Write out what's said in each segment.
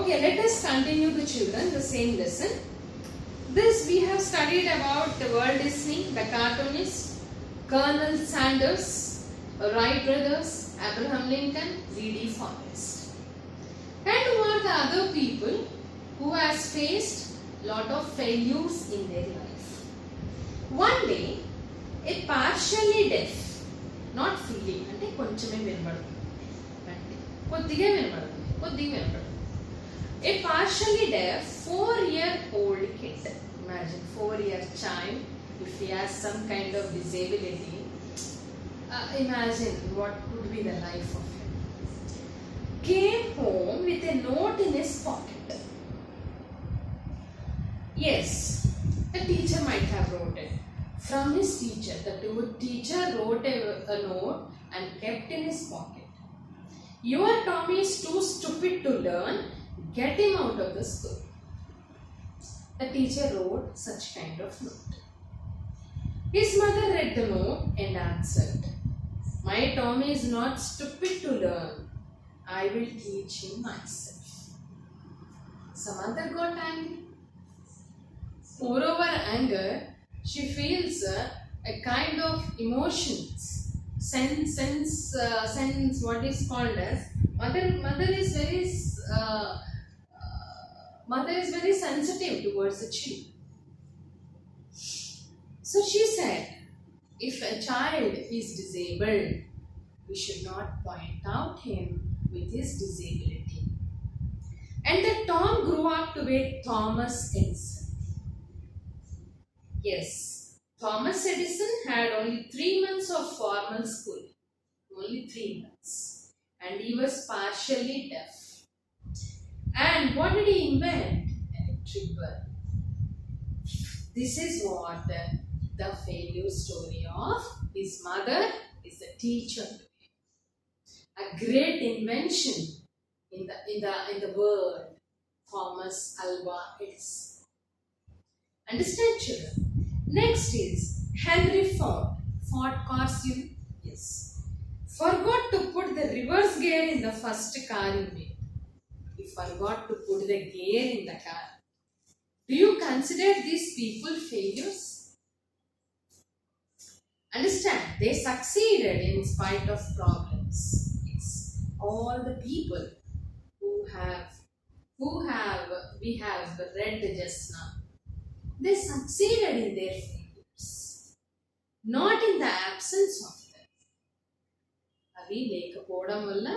Okay, let us continue the children, the same lesson. This we have studied about the Walt Disney, the cartoonist, Colonel Sanders, Wright brothers, Abraham Lincoln, D.D. Forrest. And who are the other people who has faced lot of failures in their life. One day, a partially deaf, not fully, అంటే కొంచెమే వినబడుతుంది, అంటే కొద్దిగా వినబడుతుంది. A partially deaf 4-year-old kid, imagine 4-year child, if he has some kind of disability, imagine what could be the life of him. Came home with a note in his pocket. Yes, the teacher might have wrote it. From his teacher, the teacher wrote a note and kept in his pocket. Your Tommy is too stupid to learn. Get him out of the school. The teacher wrote such kind of note. His mother read the note and answered, My Tommy is not stupid to learn. I will teach him myself. Some mother got angry. Moreover anger, she feels a kind of emotions, sense what is called as mother is very sensitive towards the child. So she said, if a child is disabled, we should not point out him with his disability. And that Tom grew up to be Thomas Edison. Yes, Thomas Edison had only 3 months of formal school. Only 3 months. And he was partially deaf. And what did he invent? Electric bulb. This is what the failure story of his mother is a teacher. A great invention in the world, Thomas Alva Edison. Understand, children? Next is Henry Ford. Ford cars, you know? Yes. Forgot to put the reverse gear in the first car he made. He forgot to put the gear in the car. Do you consider these people failures? Understand, they succeeded in spite of problems. Yes. All the people we have read just now, they succeeded in their failures, not in the absence of them. అవి లేకపోవడం వల్ల,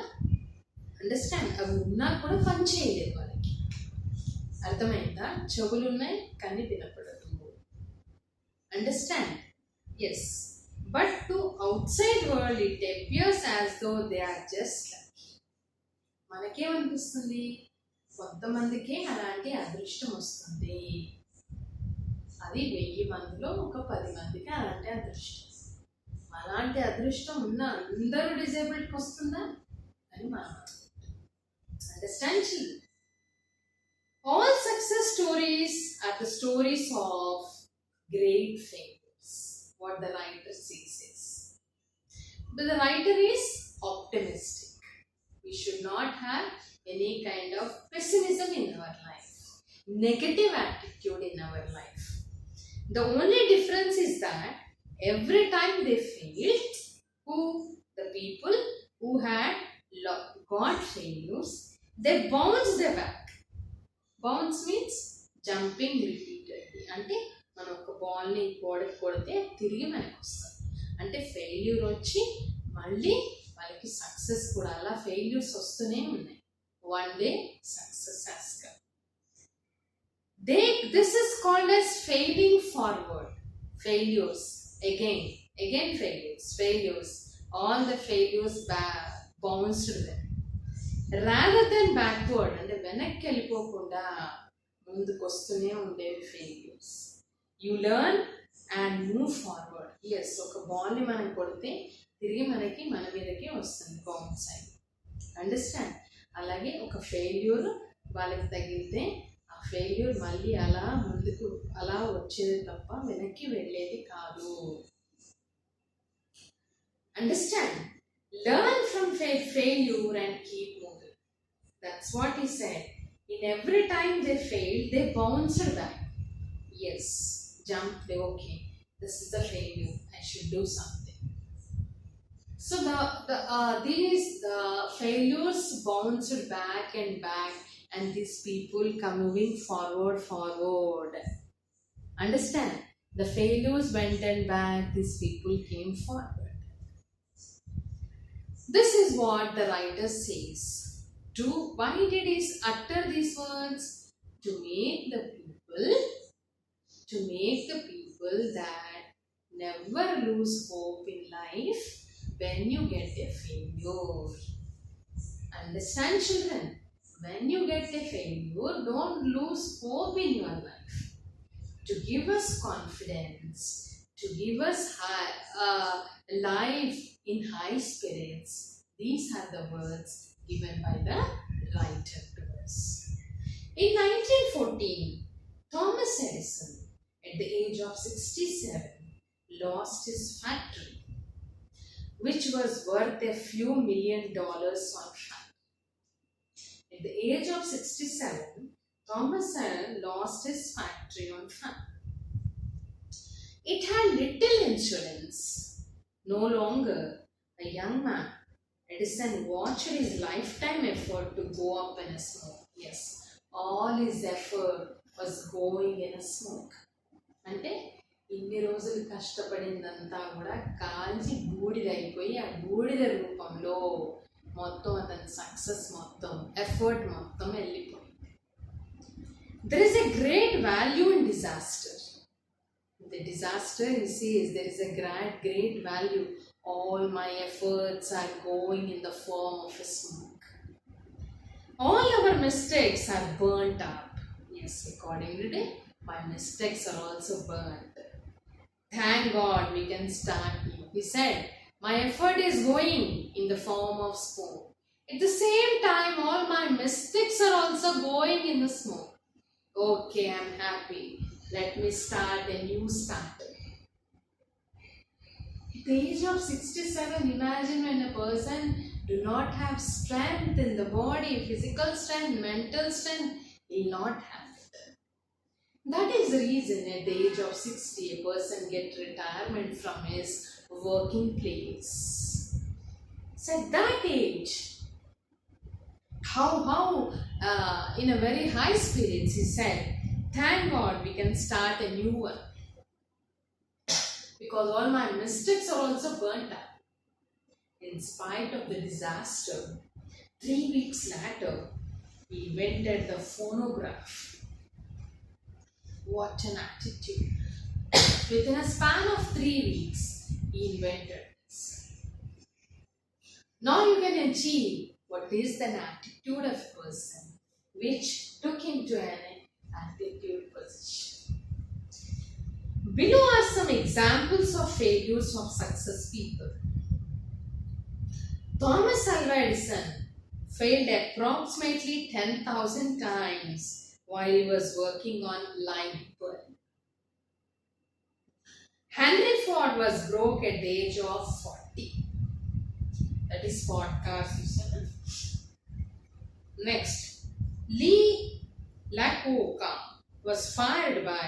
understand, అవి ఉన్నా కూడా పని చేయలేదు వాళ్ళకి. అర్థమైందా? చెవులు ఉన్నాయి కానీ వినపడదు. Understand? Yes. But to outside world it appears as though they are just lucky. మనకేమనిపిస్తుంది? కొంతమందికే అలాంటి అదృష్టం వస్తుంది. అది 1000 మందిలో ఒక 10 మందికి అలాంటి అదృష్టం. అలాంటి అదృష్టం ఉన్న అందరూ డిజేబుల్డ్కి వస్తుందా అని మనం అండర్స్టాండ్ చేయాలి. All success stories are the stories of great failures. What the writer says is. But the writer is optimistic. We should not have any kind of pessimism in our life, negative attitude in our life. The only difference is that every time they failed, the people who had got failures, they bounced back. Bounce means jumping repeatedly. అంటే మనం ఒక బాల్ని గోడకి కొడితే తిరిగి మనకు వస్తుంది. అంటే ఫెయిల్యూర్ వచ్చి మళ్ళీ వాళ్ళకి సక్సెస్ కూడా, అలా ఫెయిల్యూర్స్ వస్తూనే ఉన్నాయి. One day success has come. This is called as failing forward. Failures. Again failures. All the failures bounced them. Rather than backward, అంటే వెనక్కి వెళ్ళిపోకుండా ముందుకు వస్తూనే ఉండేవి failures. You learn and move forward. Yes, ఒక బాల్ని మనం కొడితే తిరిగి మనకి మన మీదకి వస్తుంది బౌన్స్ అయ్యి. అండర్స్టాండ్? అలాగే ఒక ఫెయిల్యూర్ వాళ్ళకి తగిలితే ఆ ఫెయిల్యూర్ మళ్ళీ అలా ముందుకు అలా వచ్చేది తప్ప వెనక్కి వెళ్ళేది కాదు. Understand? Learn from failure and keep moving. That's what he said. In every time they failed, they bounced back. Yes, jumped, okay, this is a failure, I should do something. So these failures bounced back and back, and these people come moving forward. Understand? The failures went and back, these people came forward. This is what the writer says. Why did he utter these words? To make the people that never lose hope in life when you get a failure. Understand, children? When you get a failure, don't lose hope in your life. To give us confidence, to give us life in high spirits, these are the words given by the writer to us. In 1914, Thomas Edison, at the age of 67, lost his factory, which was worth a few $1 million on fire. At the age of 67, Thomas Edison lost his factory on fire. It had little insurance. No longer a young man, Edison watched his lifetime effort to go up in a smoke. Yes, all his effort was going in a smoke. అంటే ఇన్ని రోజులు కష్టపడిందంతా కూడా కాల్చి బూడిదైపోయి ఆ బూడిద రూపంలో మొత్తం అతని సక్సెస్ మొత్తం ఎఫర్ట్ మొత్తం వెళ్ళిపోయింది. There is a great value in disaster. The disaster, he says, there is a great value. All my efforts are going in the form of a smoke. All our mistakes are burnt up. Yes, according to the my mistakes are also burnt. Thank God we can start new. He said, my effort is going in the form of smoke. At the same time, all my mistakes are also going in the smoke. Okay, I'm happy. Let me start a new start. At the age of 67, imagine when a person do not have strength in the body, physical strength, mental strength, will not have it. That is the reason at the age of 60, a person get retirement from his working place. So at that age, how in a very high spirits, he said, thank God we can start a new one. Because all my mistakes are also burnt up. In spite of the disaster, 3 weeks later, he invented the phonograph. What an attitude. Within a span of 3 weeks, he invented this. Now you can achieve what is the attitude of a person which took him to an attitude position. Below are some examples of failures of success people. Thomas Alva Edison failed approximately 10,000 times while he was working on light bulb. Henry Ford was broke at the age of 40. That is Ford cars. Next, Lee Iacocca was fired by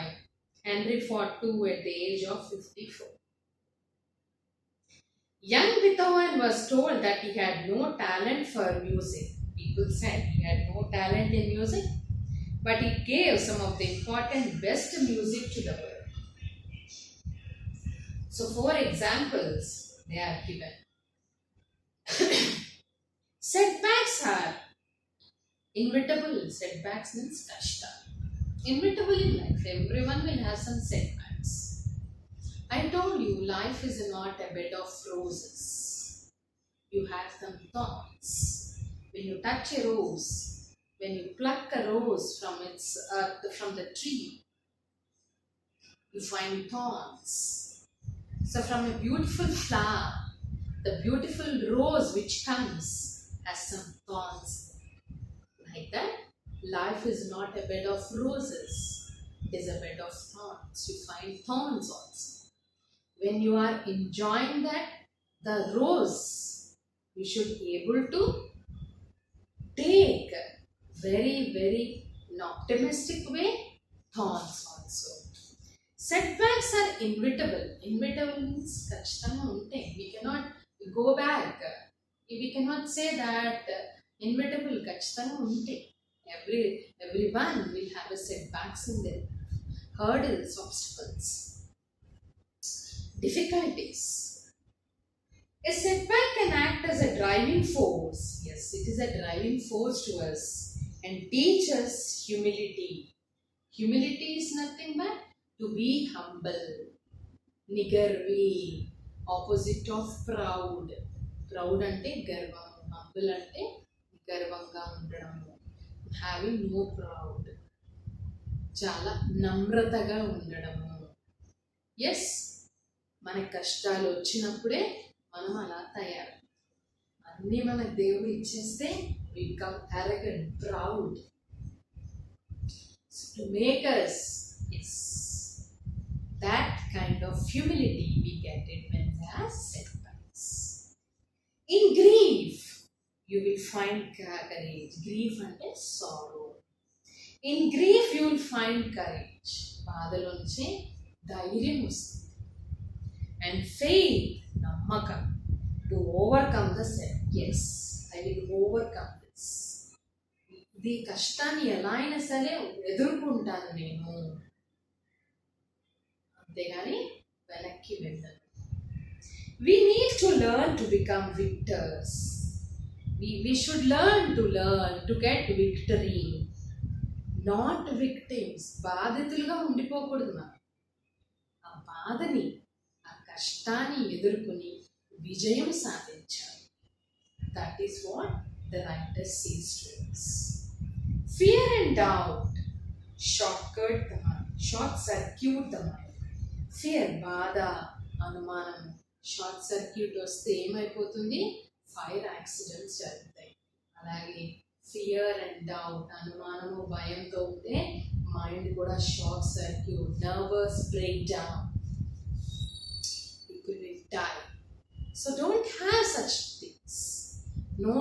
Henry Ford too at the age of 54. Young Beethoven was told that he had no talent for music. People said he had no talent in music, but he gave some of the important best music to the world. So 4 examples they are given. Setbacks are inevitable. Setbacks means kashta. Inevitable in life. Everyone will have some setbacks. I told you life is not a bed of roses. You have some thorns. When you touch a rose, when you pluck a rose from the tree, you find thorns. So from a beautiful flower, the beautiful rose which comes has some thorns. Like that, life is not a bed of roses. It is a bed of thorns. You find thorns also. When you are enjoying the rose, you should be able to take very, very in optimistic way, thorns also. Setbacks are inevitable. Inevitable means we cannot go back. We cannot say that inevitable everyone will have a setbacks in their hurdles, obstacles, difficulties. A setback can act as a driving force. Yes, it is a driving force to us and teach us humility. Humility is nothing but to be humble. Nigarvi, opposite of proud. Proud ante garvamu, humble ante garvanga undadamu. Having no proud. చాలా నమ్రతగా ఉండడము. Yes, మన కష్టాలు వచ్చినప్పుడే మనం అలా తయారు. అన్నీ మనకు దేవుడు ఇచ్చేస్తే we become arrogant, proud. So to make us, yes, that kind of humility we get it when there are setbacks. In grief, you will find courage. Grief and sorrow. In grief, you will find courage. బాధలోంచి ధైర్యం వస్తుంది. And faith, నమ్మకం, to overcome the sin. Yes, I will overcome this. ఈ కష్టాన్ని ఎలా అయినా సరే ఎదుర్కొంటాను నేను, అంతేగాని వెనక్కి వెళ్ళను. We need to learn to become victors. We should learn to get victory. Not victims. బాధితులుగా ఉండిపోకూడదు మనం. ఆ బాధని, ఆ కష్టాన్ని ఎదుర్కొని విజయం సాధించాలి. That is what the writer says to us. Fear and doubt short-circuit the mind. Fear, బాధ, అనుమానం, షార్ట్ సర్క్యూట్ వస్తే ఏమైపోతుంది? ఫైర్ యాక్సిడెంట్స్ జరుగుతాయి. అలాగే ఫియర్ అండ్ డౌట్, అనుమానము, భయంతో ఉంటే మైండ్ కూడా short circuit, nervous break down, people will die. So don't have such things. You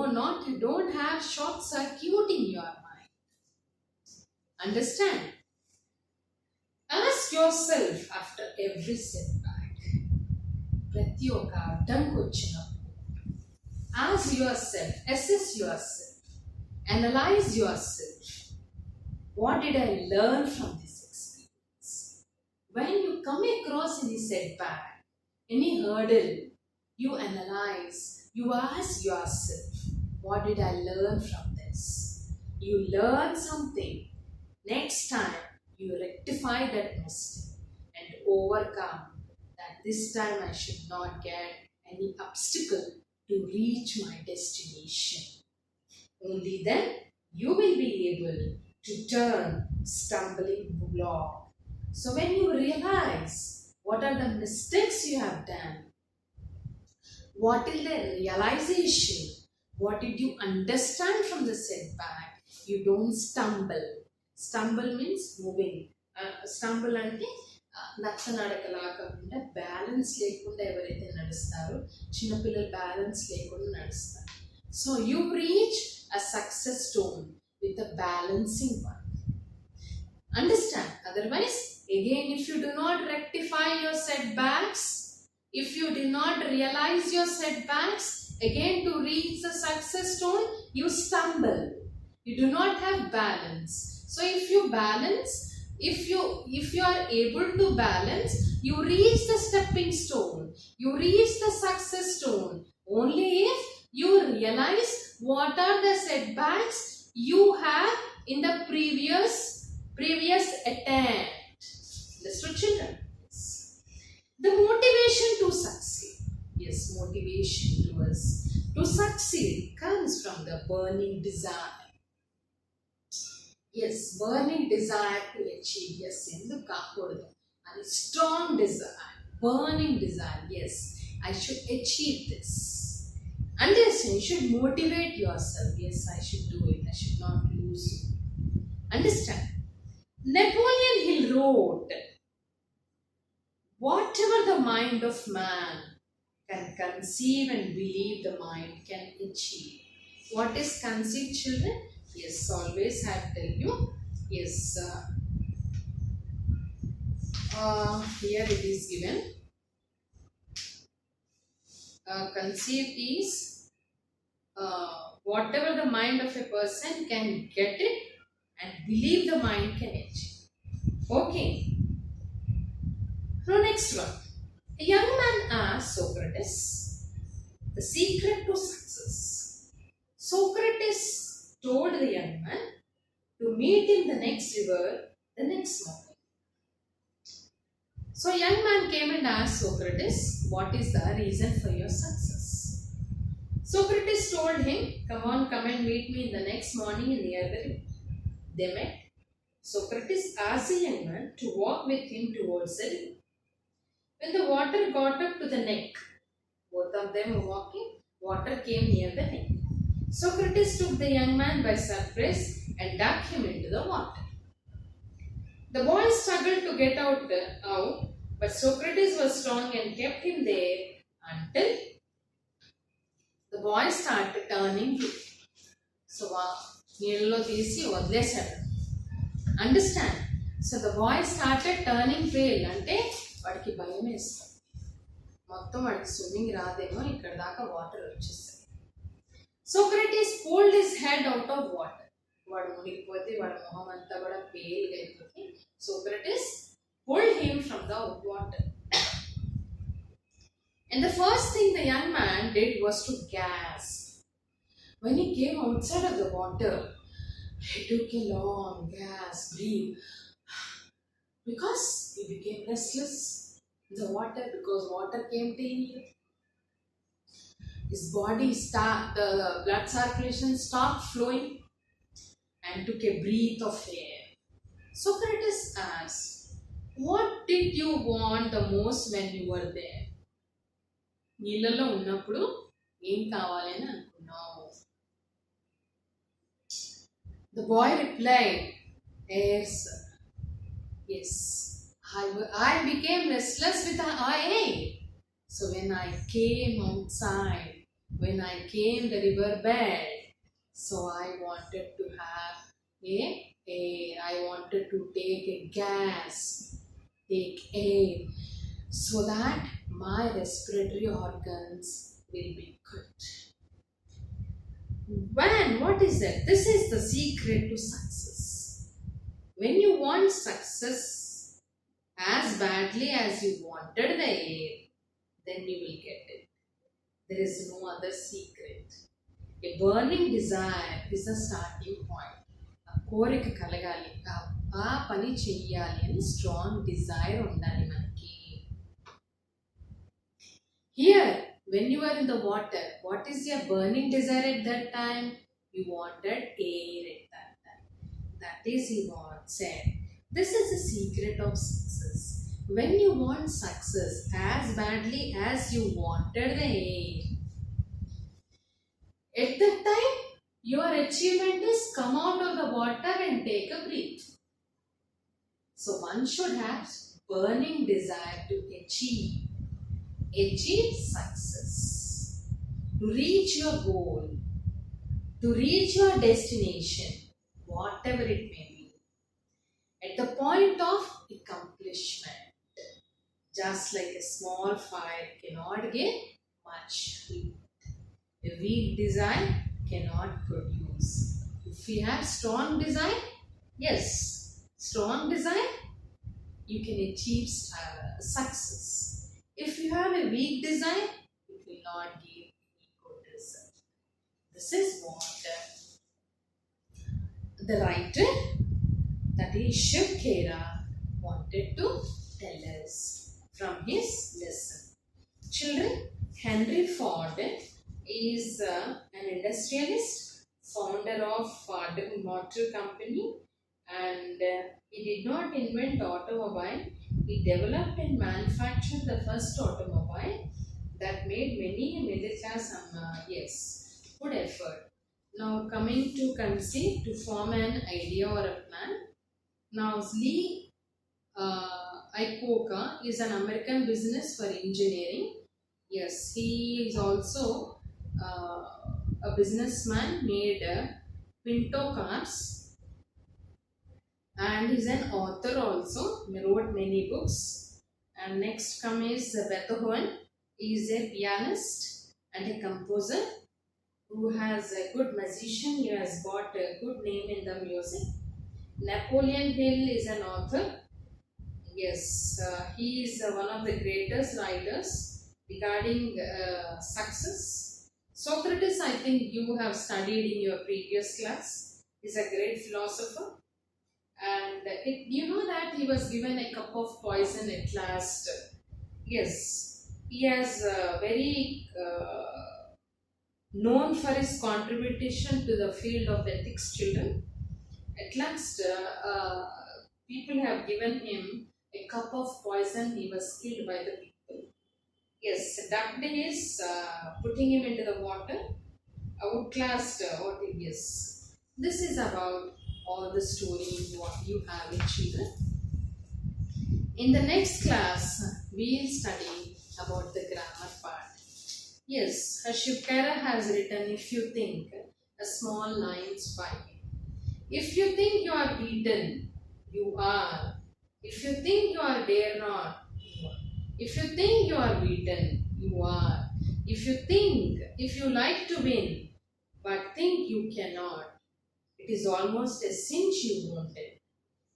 don't have short circuit in your mind. Understand? Ask yourself after every setback, ప్రతి ఒక్క అడ్డంకి వచ్చినప్పుడు, ask yourself, assess yourself, analyze yourself. What did I learn from this experience? When you come across any setback, any hurdle, you analyze, you ask yourself, what did I learn from this? You learn something. Next time, you rectify that mistake and overcome that. This time I should not get any obstacle to reach my destination. Only then you will be able to turn stumbling block. So when you realize what are the mistakes you have done, what is the realization, what did you understand from the setback, you don't stumble. Stumble means moving. Stumble అంటే నత్తనడకలా కాకుండా balance లేకుండా ఎవరైతే నడుస్తారో, చిన్నపిల్లలు balance లేకుండా నడుస్తారు. So you reach a success stone with a balancing one. Understand? Otherwise, again, if you do not rectify your setbacks, if you do not realize your setbacks, again to reach the success stone, you stumble. You do not have balance. So if you balance, if you are able to balance, you reach the stepping stone, you reach the success stone only if you realize what are the setbacks you have in the previous attempt. Understood, children? Yes. The motivation to succeed. Yes, motivation to us to succeed comes from the burning desire. Yes, burning desire to achieve. Yes, enduku kaakudadu. And strong desire, burning desire. Yes, I should achieve this. Understand? You should motivate yourself. Yes, I should do it. I should not lose. Understand? Napoleon Hill wrote, whatever the mind of man can conceive and believe, the mind can achieve. What is conceive, children? Yes, always I tell you. Yes, here it is given. Conceit is whatever the mind of a person can get it and believe the mind can achieve. Okay. Now next one. A young man asked Socrates the secret to success. Socrates told the young man to meet in the next river the next morning. So young man came and asked Socrates, what is the reason for your success? Socrates told him, come and meet me in the next morning near the river. They met. Socrates asked the young man to walk with him towards the river. When the water got up to the neck, both of them were walking, water came near the neck. Socrates took the young man by surprise and dug him into the water. The boy struggled to get out, but Socrates was strong and kept him there until the boy started turning blue. So, నీళ్ళలో తీసి వదిలేశాడు. Understand? So the boy started turning pale అంటే వాడికి భయం వేస్తుంది. మొత్తం వాడికి swimming రాదేమో, ఇక్కడ దాకా వాటర్ వచ్చేస్తాయి. Socrates pulled his head out of water. వాడు మునిగిపోతే వాడి మొహం అంతా కూడా పేల్గా అయిపోతే Socrates pulled him from the water. And the first thing the young man did was to gasp. When he came outside of the water, he took a long gasp, breathe, because he became restless in the water because water came to him. His body the blood circulation stopped flowing and took a breath of air. Socrates asked, what did you want the most when you were there? నీళ్ళలో ఉన్నప్పుడు ఏం కావాలని అనుకున్నావు? The boy replied, yes, sir. Yes, I became restless with air. So when I came outside, when I came the river bed, so I wanted to have I wanted to take a gas, take air, so that my respiratory organs will be good. What is that? This is the secret to success. When you want success as badly as you wanted the air, then you will get it. There is no other secret. A burning desire is the starting point. A కోరిక కలగాలి, ఆ పని చెయ్యాలి అని strong desire ఉండాలి మనకి. Here, when you are in the water, what is your burning desire at that time? You wanted air at that time. That is, he said. This is the secret of success. When you want success as badly as you wanted the air, at that time, your achievement is come out of the water and take a breath. So one should have burning desire to achieve success, to reach your goal, to reach your destination, whatever it may be. At the point of accomplishment, just like a small fire cannot get much heat, a weak desire cannot produce. If you have strong desire, yes, strong desire, you can achieve success. If you have a weak desire, it will not give any good result. This is what the writer, that is Shiv Khera, wanted to tell us from his lesson. Children, Henry Ford is an industrialist, founder of Ford Motor Company, and he did not invent automobile. He developed and manufactured the first automobile that made many middle class good effort. Now coming to conceive, to form an idea or a plan. Now Lee Iacocca is an American business for engineering. Yes, he is also a businessman, made Pinto Cars, and he's an author also. He wrote many books. And next come is Beethoven. He is a pianist and a composer who has a good musician. He has got a good name in the music. Napoleon Hill is an author. Yes, he is one of the greatest writers regarding success. Socrates, I think you have studied in your previous class, is a great philosopher. And you know that he was given a cup of poison at last. Yes, he has very known for his contribution to the field of ethics children. At last, people have given him a cup of poison. He was killed by the people. Yes, ducked his, putting him into the water, outclassed what it is. This is about all the story what you have in children. In the next class, we will study about the grammar part. Yes, Shivkara has written, if you think, a small lines by him. If you think you are beaten, you are. If you think you are dare not, you are. If you think you are beaten, you are. If you like to win, but think you cannot, it is almost a cinch you wanted.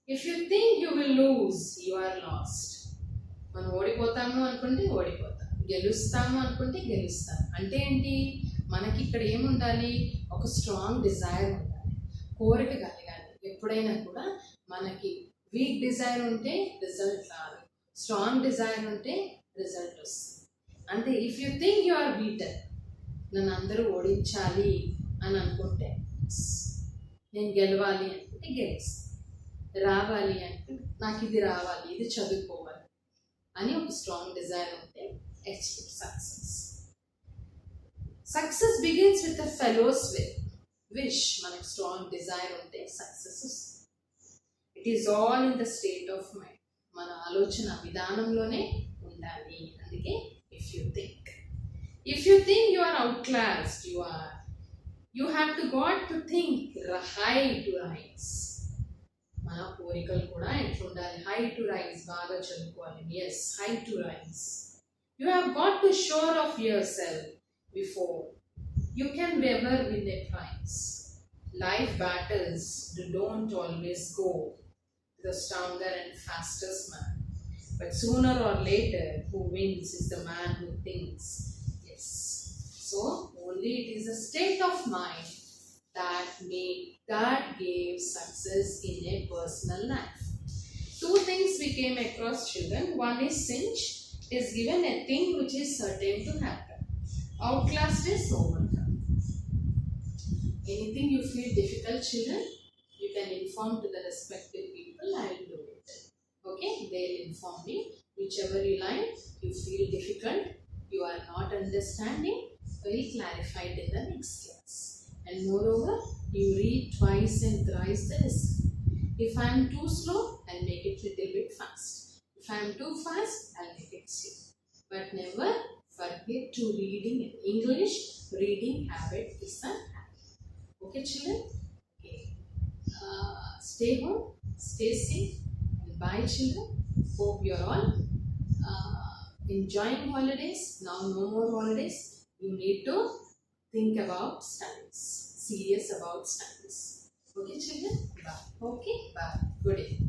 If you think you will lose, you are lost. మనం ఓడిపోతాము అనుకుంటే ఓడిపోతాం, గెలుస్తాము అనుకుంటే గెలుస్తాం. అంటే ఏంటి, మనకి ఇక్కడ ఏముండాలి, ఒక స్ట్రాంగ్ డిజైర్ ఉండాలి, కోరిక కలగాలి. ఎప్పుడైనా కూడా మనకి వీక్ డిజైర్ ఉంటే రిజల్ట్ రాదు, స్ట్రాంగ్ డిజైర్ ఉంటే రిజల్ట్ వస్తుంది. అంటే if you think you are better, నన్ను అందరూ ఓడించాలి అని అనుకుంటే, నేను గెలవాలి అనుకుంటే గెలుస్తాను, రావాలి అంటే నాకు ఇది రావాలి, ఇది చదువుకోవాలి అని ఒక స్ట్రాంగ్ డిజైర్ ఉంటే achieve success. Success begins with the fellow's wish. మనకి స్ట్రాంగ్ డిజైర్ ఉంటే సక్సెస్ వస్తుంది. It is all in the state of mind. మన ఆలోచన విధానంలోనే ఉండాలి. అందుకే if you think you are out class, you have to got to think high to rise. మన కోరికలు కూడా ఎట్లుండాలి, హై టు రైజ్, బాగా చదువుకోవాలి. Yes, high to rise. You have got to sure of your self before you can ever win a prize. Life battles don't always go to the stronger and fastest man, but sooner or later, who wins is the man who thinks. Yes. So, only it is a state of mind that gave success in a personal life. Two things we came across, children. One is cinch, is given a thing which is certain to happen. Outclassed is overcome. Anything you feel difficult, children, you can inform to the respective people. I will do it. Okay, they will inform me. Whichever you like, you feel difficult, you are not understanding, I will clarify it in the next class. And moreover, you read twice and thrice the lesson. If I am too slow, I'll make it little bit fast. If I am too fast, I'll make it slow. But never forget to reading in English. Reading habit is a habit. Okay, children? Okay. Stay home, stay safe, and bye, children. Hope you are all enjoying holidays. Now no more holidays. You need to think about studies, serious about studies. Okay, children? Bye. Okay, bye. Good evening.